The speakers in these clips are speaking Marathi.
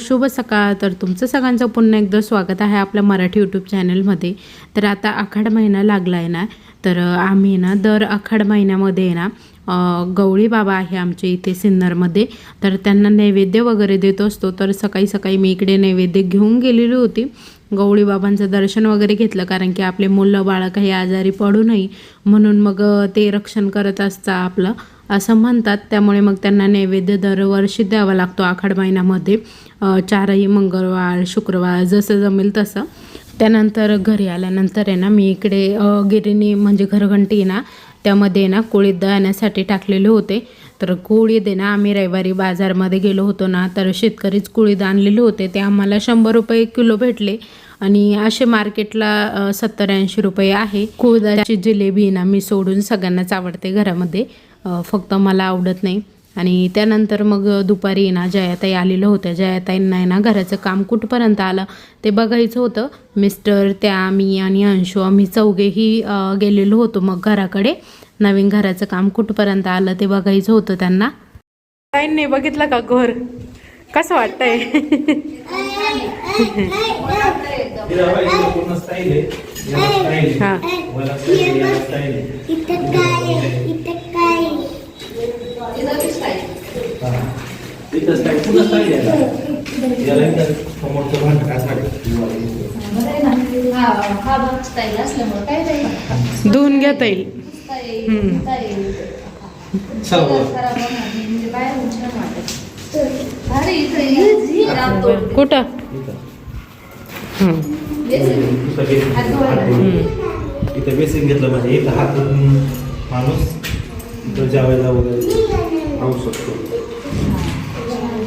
शुभ सकाळ. तर तुमचं सगळ्यांचं पुन्हा एकदा स्वागत आहे आपल्या मराठी यूट्यूब चॅनलमध्ये. तर आता आखाड महिना लागला आहे ना, तर आम्ही ना दर आखाड महिन्यामध्ये ना गवळी बाबा आहे आमच्या इथे सिन्नरमध्ये, तर त्यांना नैवेद्य वगैरे देत असतो. तर सकाळी सकाळी मी इकडे नैवेद्य घेऊन गेलेली होती, गवळी बाबांचं दर्शन वगैरे घेतलं, कारण की आपले मुलं बाळं काही आजारी पडू नये म्हणून मग ते रक्षण करत असतं आपलं असं म्हणतात. त्यामुळे मग त्यांना नैवेद्य दरवर्षी द्यावा लागतो आखाड महिन्यामध्ये, चारही मंगळवार शुक्रवार जसं जमेल तसं. त्यानंतर घरी आल्यानंतर आहे ना मी इकडे गिरणी म्हणजे घरघंटी ना त्यामध्ये ना कोळीत दळण्यासाठी टाकलेले होते. तर कोळीत आहे ना आम्ही रविवारी बाजारमध्ये गेलो होतो ना, तर शेतकरीच कोळीत आणलेले होते. ते आम्हाला 100 रुपये किलो भेटले आणि असे मार्केटला 70-80 रुपये आहे. कोळदाची जिलेबी ना मी सोडून सगळ्यांनाच आवडते घरामध्ये, फक्त मला आवडत नाही. आणि त्यानंतर मग दुपारी ना जयाताई आलेलं होत्या. जयाताईंना ना घराचं काम कुठपर्यंत आलं ते बघायचं होतं. मिस्टर, त्या, मी आणि अंशू आम्ही चौघेही गेलेलो होतो मग घराकडे. नवीन घराचं काम कुठपर्यंत आलं ते बघायचं होतं त्यांना. ताईंनी बघितलं का घर कसं वाटतंय? धुवून घेता येईल. कुठं इथं बेसिंग घेतलं म्हणजे एक हात माणूस जेवायला वगैरे राहू शकतो.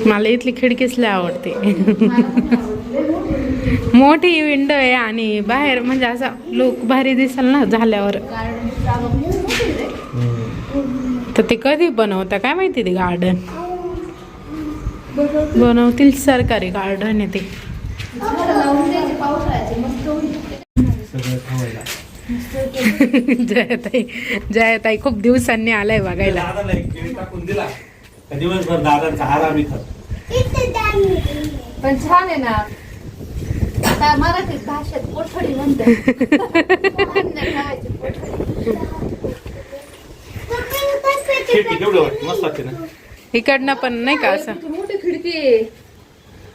मला इथली खिडकीच लय आवडते. मोठी विंडो आहे आणि बाहेर म्हणजे असा लोक भारी दिसल ना झाल्यावर. तर ते कधी बनवता काय माहिती, ते गार्डन बनवतील सरकारी गार्डन आहे ते. जयताई खूप दिवसांनी आलाय बघायला. दिवसभर दादांचा आराम इथं पण छान आहे ना. आता मराठी भाषेत कोठडी म्हणतात. मस्त वाटते ना. इकडनं पण नाही का असं मोठी खिडकी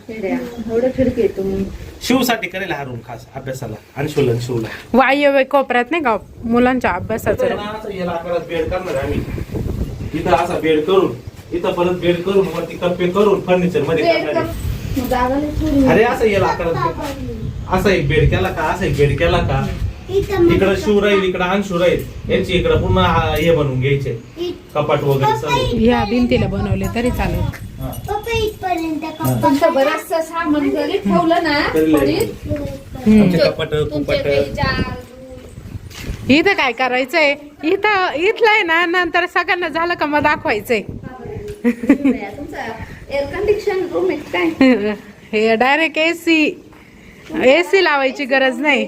एवढं खिडकी आहे तुम्ही शिवसाठी करेल हा रूम खास अभ्यासाला आणि शिवला वायव्य कोपऱ्यात नाही का मुलांच्या अभ्यासाचं. याला आकारात बेड करणार आम्ही. इथं असा बेड करून इथं परत बेड करून वरती कप्पे करून फर्निचर मध्ये करणार. अरे असं याला आकारात असा एक बेड केला का, असा एक बेड केला का, इकडं शिव राहील इकडं अंशू राहील, यांची इकडं पुन्हा हे बनवून घ्यायचे कपाट वगैरे सर्व या भिंतीला बनवले तरी चालेल. तुमचं बरंचसं सामान जरी ठेवलं ना कपाट कुपाट. इथं काय करायचंय, इथलं आहे ना नंतर सगळ्यांना झालं का मग दाखवायचंय. एअर कंडिशन रूम आहे काय? हे डायरेक्ट एसी लावायची गरज नाही.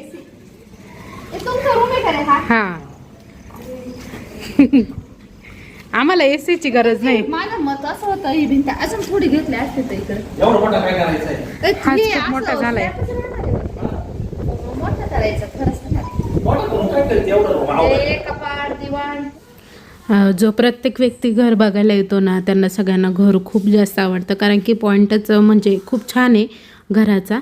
तुमचा रूम आहे का रे हा? आम्हाला एसीची गरज नाही. माझं मत असं होतं ही भिंत अजून थोडी घेतली असते तर इकडे. एवढं मोठा काय करायचंय? हाच खूप मोठा झालाय. मोठा करायचं खरंच मोठा करून काय करते एवढं कपाट दिवाण. जो प्रत्येक व्यक्ती घर बघायला येतो ना त्यांना सगळ्यांना घर खूप जास्त आवडतं, कारण की पॉईंटच म्हणजे खूप छान आहे घराचा.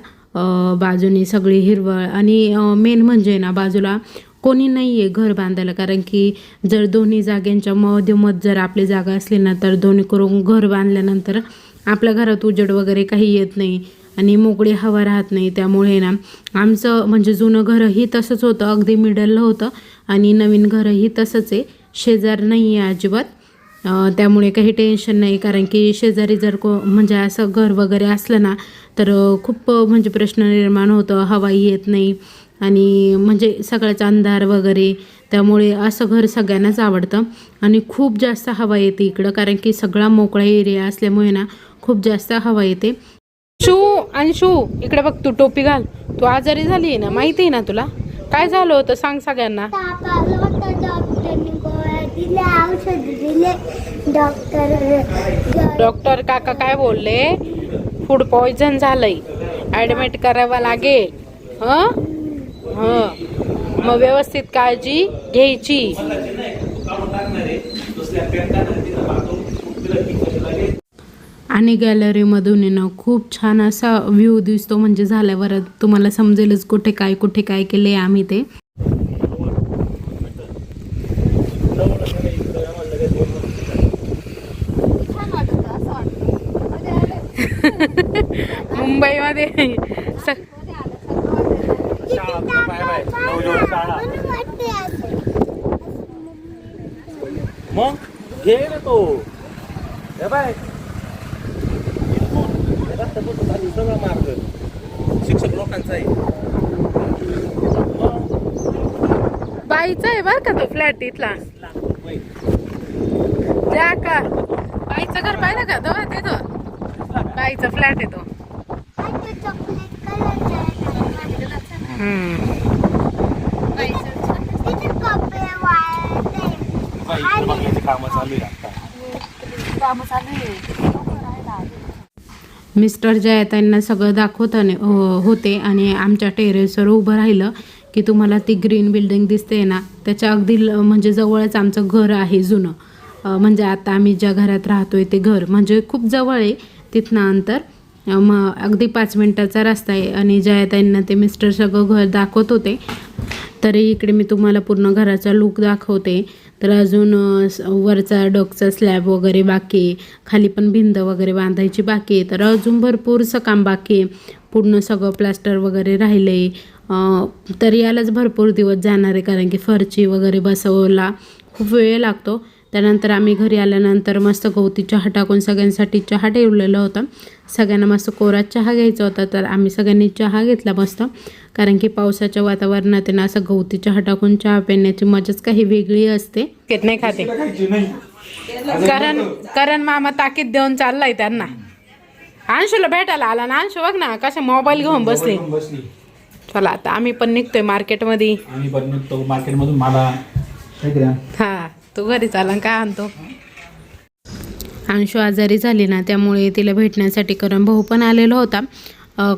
बाजूनी सगळी हिरवळ आणि मेन म्हणजे ना बाजूला कोणी नाही आहे घर बांधायला, कारण की जर दोन्ही जाग्यांच्या मध्यमत जर आपली जागा असली ना तर दोन्ही करून घर बांधल्यानंतर आपल्या घरात उजेड वगैरे काही येत नाही आणि मोकळी हवा राहत नाही. त्यामुळे ना आमचं म्हणजे जुनं घरही तसंच होतं, अगदी मिडलला होतं आणि नवीन घरही तसंच आहे. शेजार नाही आहे अजिबात, त्यामुळे काही टेन्शन नाही. कारण की शेजारी जर म्हणजे असं घर वगैरे असलं ना तर खूप म्हणजे प्रश्न निर्माण होतं, हवाही येत नाही आणि म्हणजे सगळ्याचा अंधार वगैरे. त्यामुळे असं घर सगळ्यांनाच आवडतं आणि खूप जास्त हवा येते इकडं, कारण की सगळा मोकळा एरिया असल्यामुळे ना खूप जास्त हवा येते. अंशू इकडे बघ, तू टोपी घाल. तू आजारी झाली आहे ना, माहिती आहे ना तुला? काय झालं होतं सांग सगळ्यांना. डॉक्टर काका काय बोलले, फूड पॉइझन झालंय, ॲडमिट करावं लागेल. हं मग व्यवस्थित काळजी घ्यायची. आणि गॅलरीमधून ना खूप छान असा व्ह्यू दिसतो, म्हणजे झाल्यावर तुम्हाला समजेलच कुठे काय केले आम्ही ते. छान वाटतं, असं वाटतं मध्ये आलं. मुंबईमध्ये मध्ये मग घे ना तो. हे बाय सगळं मार्ग शिक्षक लोकांचा आहे. बाईचा आहे बरं का तो फ्लॅट इथला. त्या का बाईचं घर पाहिलं का तो तिथं बाईचा फ्लॅट आहे तो. काम चालू आहे. कामं चालू आहे. मिस्टर जे आहे त्यांना सगळं दाखवताना होते आणि आमच्या टेरेसवर उभं राहिलं की तुम्हाला ती ग्रीन बिल्डिंग दिसते ना, त्याच्या अगदी म्हणजे जवळच आमचं घर आहे जुनं. म्हणजे आता आम्ही ज्या घरात राहतोय ते घर म्हणजे खूप जवळ आहे, तिथनं अंतर मग अगदी 5 मिनिटाचा रस्ता आहे. आणि जे आहे त्यांना ते मिस्टर सगळं घर दाखवत होते. तरी इकडे मी तुम्हाला पूर्ण घराचा लूक दाखवते. तर अजून वरचा डॉकचा स्लॅब वगैरे बाकी आहे, खाली पण भिंत वगैरे बांधायची बाकी आहे. तर अजून भरपूरसं काम बाकी आहे, पूर्ण सगळं प्लास्टर वगैरे राहिलं आहे. तर यालाच भरपूर दिवस जाणार आहे, कारण की फरची वगैरे बसवायला खूप वेळ लागतो. त्यानंतर आम्ही घरी आल्यानंतर मस्त गवती चहा टाकून सगळ्यांसाठी चहा ठेवलेला होता. सगळ्यांना मस्त कोरा चहा घ्यायचा होता, तर आम्ही सगळ्यांनी चहा घेतला मस्त. कारण की पावसाच्या वातावरणात आहे ना, असं गवती चहा टाकून चहा पिण्याची मजाच काही वेगळी असते. नाही खाते कारण मामा ताकीद देऊन चाललाय त्यांना. अंशूला भेटायला आला ना, अंशू बघ ना कशा मोबाईल घेऊन बसले. चला आता आम्ही पण निघतोय मार्केटमध्ये. मार्केटमधून मला हा तू घरी चाला काय आणतो. अंशू आजारी झाली ना, त्यामुळे तिला भेटण्यासाठी करण भाऊ पण आलेला होता.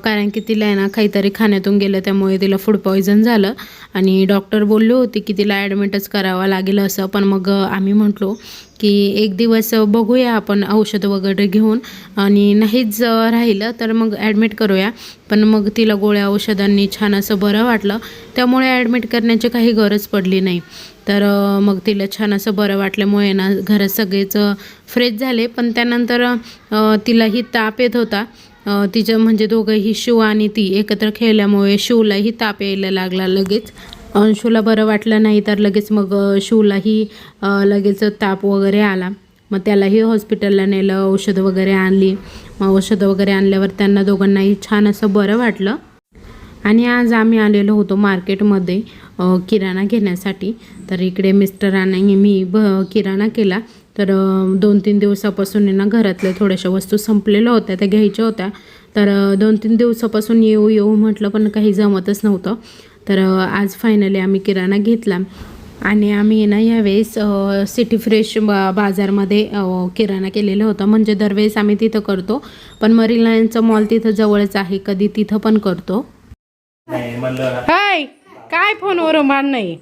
कारण की तिला आहे ना काहीतरी खाण्यातून गेलं, त्यामुळे तिला फूड पॉयझन झालं आणि डॉक्टर बोलले होते की तिला ॲडमिटच करावं लागेल असं. पण मग आम्ही म्हटलो की एक दिवस बघूया आपण औषध वगैरे घेऊन, आणि नाहीच राहिलं तर मग ॲडमिट करूया. पण मग तिला गोळ्या औषधांनी छान असं बरं वाटलं, त्यामुळे ॲडमिट करण्याची काही गरज पडली नाही. तर मग तिला छान असं बरं वाटल्यामुळे ना घरात सगळेच फ्रेश झाले. पण त्यानंतर तिलाही ताप येत होता. तिचं म्हणजे दोघंही शिव आणि ती एकत्र खेळल्यामुळे शिवलाही ताप यायला लागला लगेच. अंशूला बरं वाटलं नाही, तर लगेच मग शिवलाही लगेच ताप वगैरे आला. मग त्यालाही हॉस्पिटलला नेलं, औषधं वगैरे आणली. मग औषधं वगैरे आणल्यावर त्यांना दोघांनाही छान असं बरं वाटलं. आणि आज आम्ही आलेलो होतो मार्केटमध्ये किराणा घेण्यासाठी. तर इकडे मिस्टरांनी मी किराणा केला. तर 2-3 दिवसापासून ना घरातल्या थोड्याशा वस्तू संपलेल्या होत्या, त्या घ्यायच्या होत्या. तर 2-3 दिवसापासून येऊ म्हटलं, पण काही जमतच नव्हतं. तर आज फायनली आम्ही किराणा घेतला. आणि आम्ही ना यावेळेस सिटी फ्रेश बाजारमध्ये किराणा केलेला होता. म्हणजे दरवेळेस आम्ही तिथं करतो, पण मग रिलायन्सचं मॉल तिथं जवळच आहे, कधी तिथं पण करतो. हाय काय फोनवर मान नाही.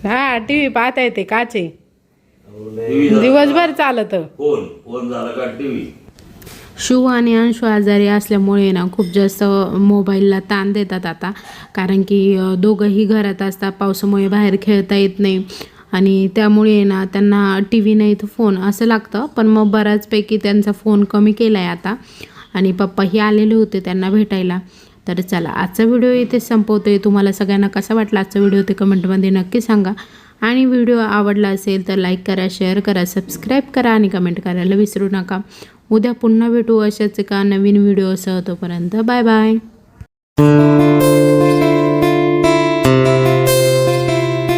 हा टीव्ही पाहता येते काचे दिवसभर चालत. शिव आणि अंशू आजारी असल्यामुळे ना खूप जास्त मोबाईलला ताण देतात आता. कारण की दोघंही घरात असतात, पावसामुळे बाहेर खेळता येत नाही. आणि त्यामुळे ना त्यांना टी व्ही नाही तर फोन असं लागतं. पण मग बऱ्याचपैकी त्यांचा फोन कमी केला आहे आता. आणि पप्पाही आलेले होते त्यांना भेटायला. तर चला आजचा व्हिडिओ इथे संपवतोय. तुम्हाला सगळ्यांना कसा वाटला आजचा व्हिडिओ ते कमेंटमध्ये नक्की सांगा. आणि व्हिडिओ आवडला असेल तर लाईक करा, शेअर करा, सबस्क्राईब करा आणि कमेंट करायला विसरू नका. उद्या पुन्हा भेटू अशाच एका नवीन व्हिडिओसह. तोपर्यंत बाय बाय.